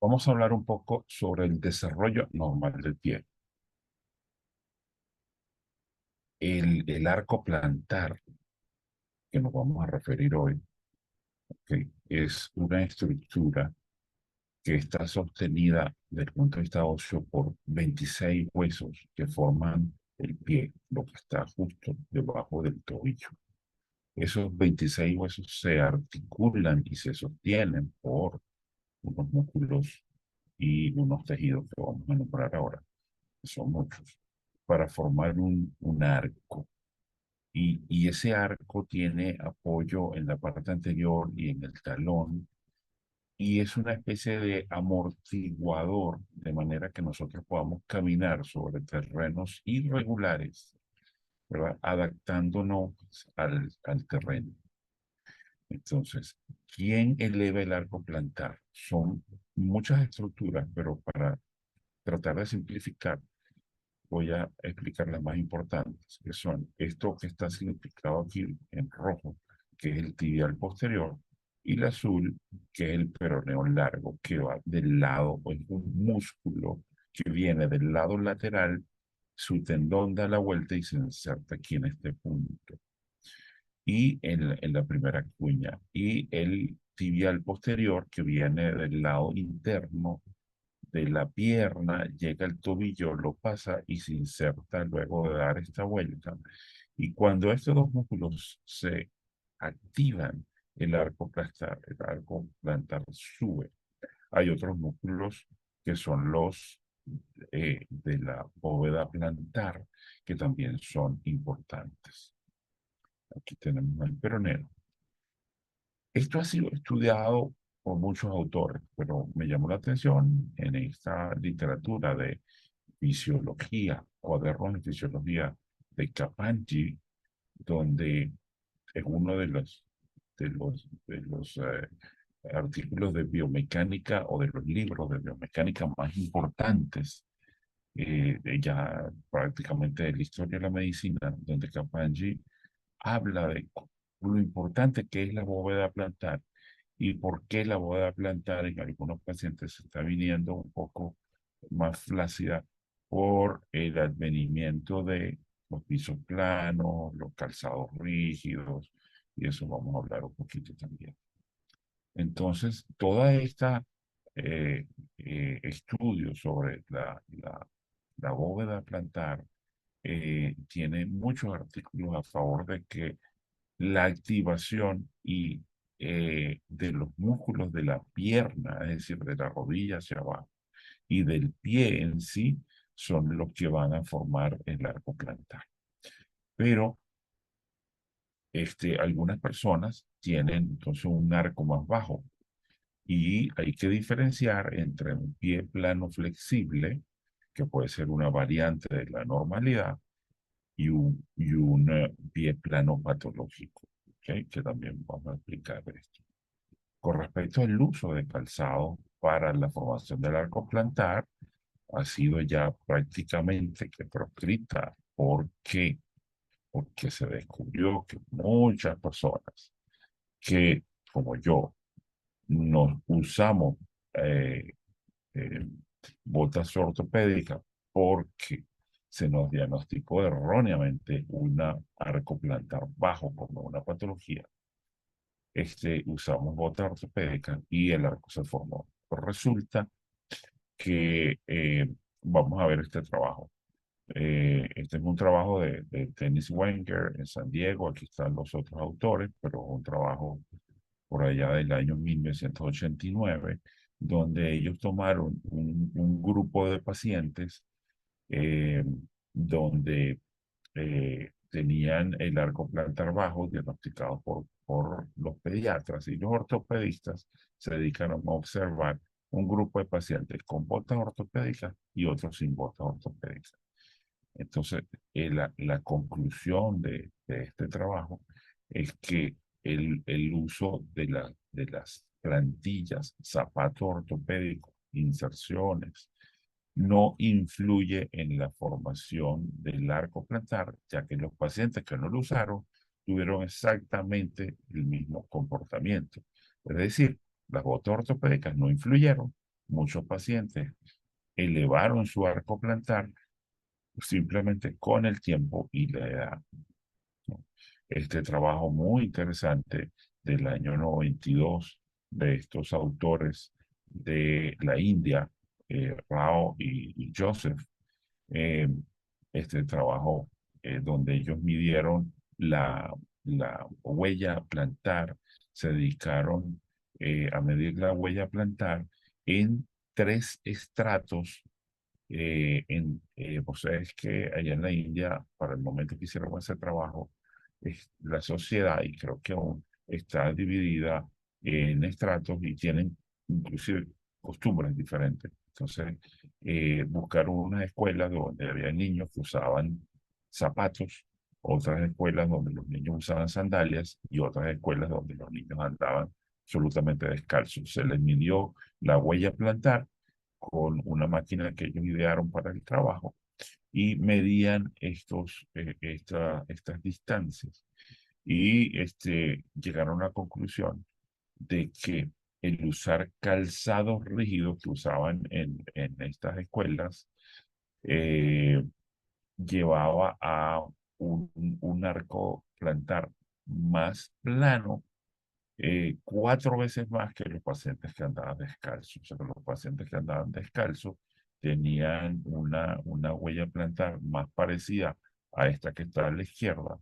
Vamos a hablar un poco sobre el desarrollo normal del pie. El arco plantar, que nos vamos a referir hoy, que es una estructura que está sostenida desde el punto de vista óseo por 26 huesos que forman el pie, lo que está justo debajo del tobillo. Esos 26 huesos se articulan y se sostienen por unos músculos y unos tejidos que vamos a nombrar ahora, que son muchos, para formar un arco. Y ese arco tiene apoyo en la parte anterior y en el talón, y es una especie de amortiguador, de manera que nosotros podamos caminar sobre terrenos irregulares, ¿verdad? Adaptándonos al terreno. Entonces, ¿quién eleva el arco plantar? Son muchas estructuras, pero para tratar de simplificar, voy a explicar las más importantes, que son esto que está significado aquí en rojo, que es el tibial posterior, y el azul, que es el peroneo largo, que va del lado, o es un músculo que viene del lado lateral, su tendón da la vuelta y se inserta aquí en este punto, y en la primera cuña, y el tibial posterior, que viene del lado interno de la pierna, llega al tobillo, lo pasa y se inserta luego de dar esta vuelta. Y cuando estos dos músculos se activan, el arco plantar sube. Hay otros músculos que son los de la bóveda plantar, que también son importantes. Aquí tenemos el peroneo. Esto ha sido estudiado por muchos autores, pero me llamó la atención en esta literatura de fisiología, cuadernos de fisiología de Kapanji, donde es uno de los artículos de biomecánica o de los libros de biomecánica más importantes ya prácticamente de la historia de la medicina, donde Kapanji habla de lo importante que es la bóveda plantar y por qué la bóveda plantar en algunos pacientes se está viniendo un poco más flácida por el advenimiento de los pisos planos, los calzados rígidos, y eso vamos a hablar un poquito también. Entonces, toda esta estudio sobre la bóveda plantar tiene muchos artículos a favor de que la activación de los músculos de la pierna, es decir, de la rodilla hacia abajo, y del pie en sí, son los que van a formar el arco plantar. Pero algunas personas tienen entonces un arco más bajo y hay que diferenciar entre un pie plano flexible, que puede ser una variante de la normalidad, y un pie plano patológico, ¿ok? Que también vamos a explicar esto. Con respecto al uso de calzado para la formación del arco plantar, ha sido ya prácticamente que proscrita. ¿Por qué? Porque se descubrió que muchas personas que, como yo, nos usamos eh, eh, botas ortopédicas porque se nos diagnosticó erróneamente una arco plantar bajo como una patología. Usamos botas ortopédicas y el arco se formó. Pues resulta que vamos a ver este trabajo. Este es un trabajo de Dennis Wenger en San Diego. Aquí están los otros autores, pero un trabajo por allá del año 1989, donde ellos tomaron un grupo de pacientes eh, donde tenían el arco plantar bajo diagnosticado por los pediatras, y los ortopedistas se dedicaron a observar un grupo de pacientes con botas ortopédicas y otros sin botas ortopédicas. Entonces, la conclusión de este trabajo es que el uso de las plantillas, zapato ortopédico, inserciones, no influye en la formación del arco plantar, ya que los pacientes que no lo usaron tuvieron exactamente el mismo comportamiento. Es decir, las botas ortopédicas no influyeron, muchos pacientes elevaron su arco plantar simplemente con el tiempo y la edad, ¿no? Este trabajo muy interesante del año 92 de estos autores de la India, Rao y Joseph, eh, este trabajo donde ellos midieron la huella plantar, se dedicaron a medir la huella plantar en tres estratos vos sabés que allá en la India, para el momento que hicieron ese trabajo, la sociedad, y creo que aún está dividida en estratos y tienen inclusive costumbres diferentes. Entonces, buscaron unas escuelas donde había niños que usaban zapatos, otras escuelas donde los niños usaban sandalias y otras escuelas donde los niños andaban absolutamente descalzos. Se les midió la huella plantar con una máquina que ellos idearon para el trabajo y medían estas distancias. Y llegaron a la conclusión de que el usar calzados rígidos que usaban en estas escuelas eh, llevaba a un arco plantar más plano 4 veces más que los pacientes que andaban descalzos. O sea, que los pacientes que andaban descalzos tenían una huella plantar más parecida a esta que está a la izquierda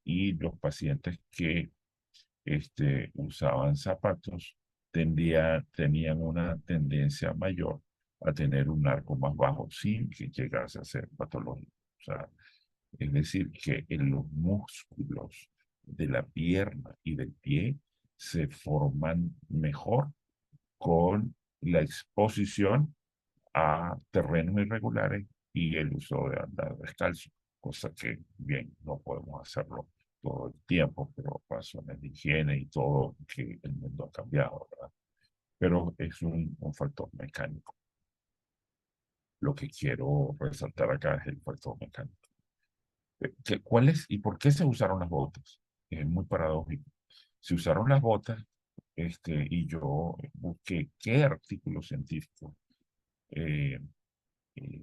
y los pacientes que usaban zapatos tenían una tendencia mayor a tener un arco más bajo sin que llegase a ser patológico. O sea, es decir, que en los músculos de la pierna y del pie se forman mejor con la exposición a terrenos irregulares y el uso de andar descalzo, cosa que, bien, no podemos hacerlo todo el tiempo, pero razones de higiene y todo, que el mundo ha cambiado, ¿verdad? Pero es un factor mecánico. Lo que quiero resaltar acá es el factor mecánico. ¿Cuál es y por qué se usaron las botas? Es muy paradójico. Se usaron las botas, y yo busqué qué artículos científicos eh,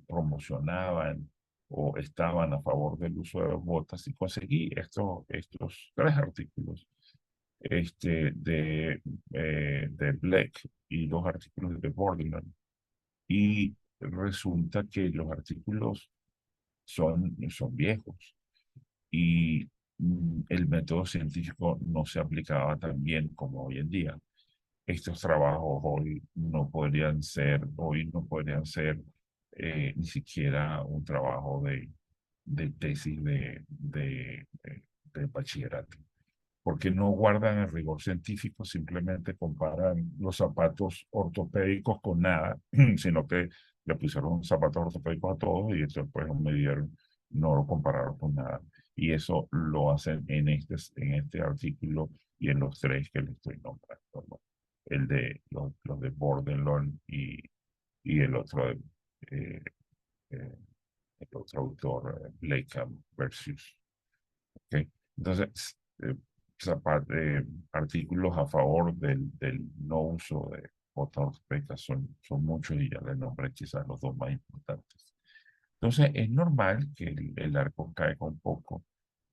promocionaban o estaban a favor del uso de las botas y conseguí estos tres artículos de Black y dos artículos de Borderland. Y resulta que los artículos son viejos y el método científico no se aplicaba tan bien como hoy en día. Estos trabajos hoy no podrían ser ni siquiera un trabajo de tesis de bachillerato, porque no guardan el rigor científico, simplemente comparan los zapatos ortopédicos con nada, sino que le pusieron zapatos ortopédicos a todos y después lo midieron, no lo compararon con nada. Y eso lo hacen en este artículo y en los tres que le estoy nombrando, ¿no? Los de Bordelon y eh, eh, el otro autor, Blakeham versus. ¿Ok? Entonces, artículos a favor del no uso de botas ortopédicas son muchos y ya les nombré quizás los dos más importantes. Entonces, es normal que el arco caiga un poco,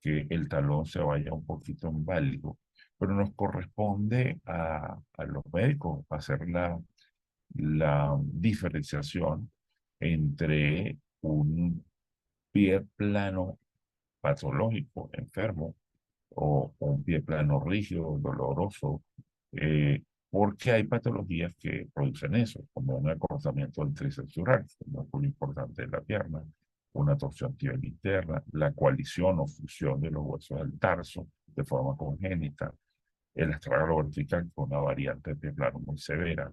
que el talón se vaya un poquito inválido, pero nos corresponde a los médicos hacer la diferenciación entre un pie plano patológico, enfermo, o un pie plano rígido, doloroso, eh, porque hay patologías que producen eso, como un acortamiento del tríceps dural, un músculo importante de la pierna, una torsión tibial interna, la coalición o fusión de los huesos del tarso de forma congénita, el estragalo vertical con una variante de pie plano muy severa,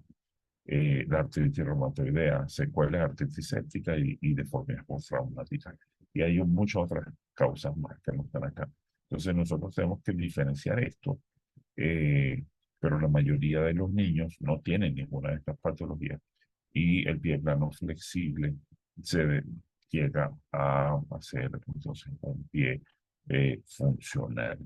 la artritis reumatoidea, secuelas de artritis séptica y deformidades postraumáticas. Y hay muchas otras causas más que no están acá. Entonces nosotros tenemos que diferenciar esto, eh, pero la mayoría de los niños no tienen ninguna de estas patologías y el pie plano flexible se llega a hacer entonces un pie funcional.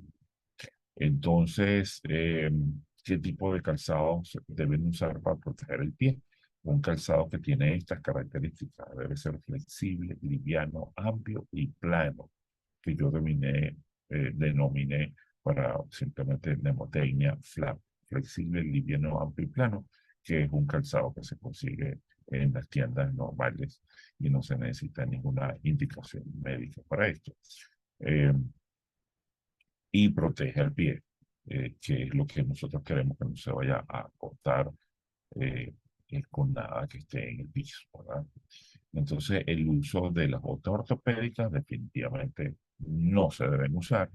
Entonces, ¿qué tipo de calzado deben usar para proteger el pie? Un calzado que tiene estas características debe ser flexible, liviano, amplio y plano, que yo denominé para simplemente mnemotecnia flat, flexible, liviano, amplio y plano, que es un calzado que se consigue en las tiendas normales y no se necesita ninguna indicación médica para esto. Eh, y protege al pie, que es lo que nosotros queremos que no se vaya a cortar eh, con nada que esté en el piso, ¿verdad? Entonces, el uso de las botas ortopédicas definitivamente no se deben usar.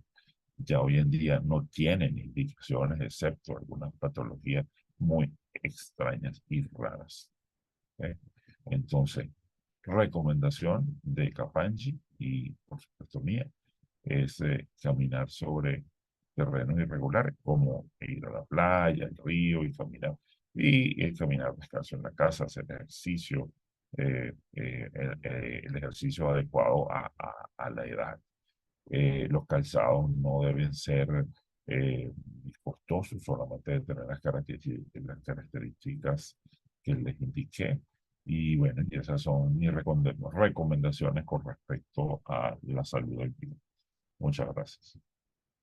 Ya hoy en día no tienen indicaciones, excepto algunas patologías muy extrañas y raras. ¿Eh? Entonces, recomendación de Kapanji y por supuesto mía es caminar sobre terrenos irregulares como ir a la playa, al río y caminar descalzo en la casa, hacer ejercicio, el ejercicio adecuado a la edad. Los calzados no deben ser eh, costosos, solamente deben tener las características que les indiqué. Y bueno, y esas son mis recomendaciones con respecto a la salud del pie. Muchas gracias.